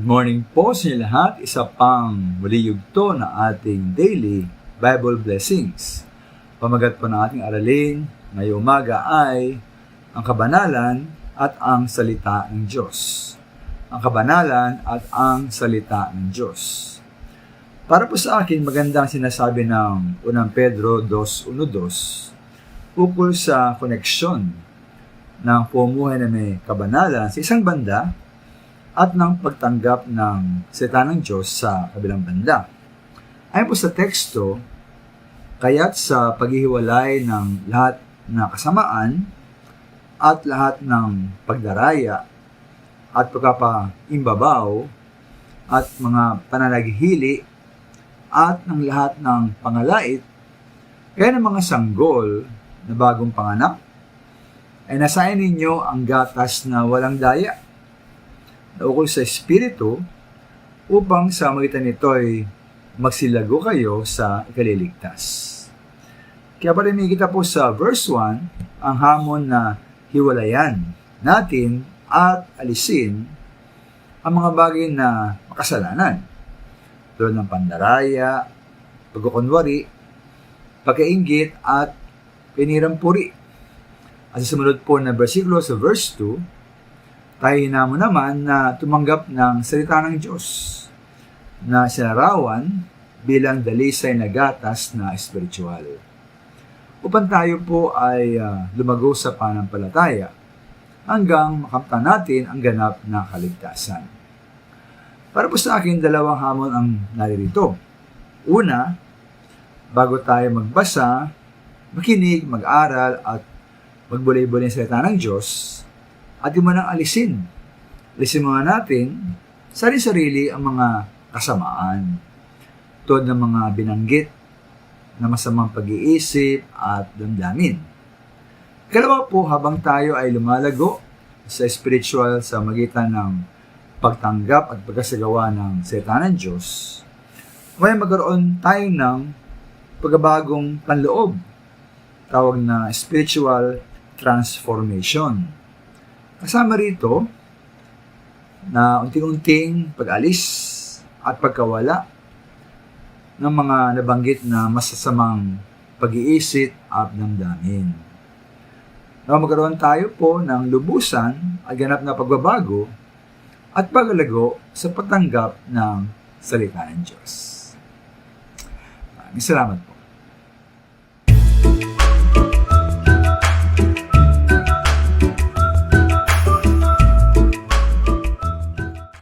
morning po sa inyo lahat. Isa pang muli yugto na ating daily Bible blessings. Pamagat po ng ating aralin ngayong umaga ay ang kabanalan at ang salita ng Diyos. Ang kabanalan at ang salita ng Diyos. Para po sa akin, magandang sinasabi ng 1 Pedro 2:1-2 ukol sa koneksyon ng pamumuhay na may kabanalan sa isang banda at ng pagtanggap ng salita ng Diyos sa kabilang banda. Ayon po sa teksto, kaya't sa paghihiwalay ng lahat na kasamaan at lahat ng pagdaraya at pagkapaimbabaw at mga pananaghili at ng lahat ng pangalait, kaya ng mga sanggol na bagong panganak, ay nasayan ninyo ang gatas na walang daya na ukol sa Espiritu upang sa magitan nito ay magsilago kayo sa ikaliligtas. Kaya parimig kita po sa verse 1, ang hamon na hiwalayan natin at alisin ang mga bagay na makasalanan, tulad ng pandaraya, pagkukunwari, pagkainggit at pinirampuri. At sa sumunod po na bersikulo sa verse 2, tayo hinamon naman na tumanggap ng salita ng Diyos na sinarawan bilang dalisay na gatas na espiritual. Upang tayo po ay lumago sa pananampalataya hanggang makamtan natin ang ganap na kaligtasan. Para po sa akin, dalawang hamon ang naririto. Una, bago tayo magbasa, makinig, mag-aral at magbulay-bulay sa salita ng Diyos, at di mo nang alisin. Alisin muna natin sarili-sarili ang mga kasamaan. Tulad ng mga binanggit na masamang pag-iisip at damdamin. Kalawa po, habang tayo ay lumalago sa spiritual sa magitan ng pagtanggap at pagkasagawa ng salita ng Diyos, may magkaroon tayo ng pagbabagong panloob, tawag na spiritual transformation. Kasama rito na unting-unting pag-alis at pagkawala ng mga nabanggit na masasamang pag-iisip at damdamin. Magkaroon tayo po ng lubusan at ganap na pagbabago at paglalago sa patanggap ng salita ng Diyos. Maraming salamat po.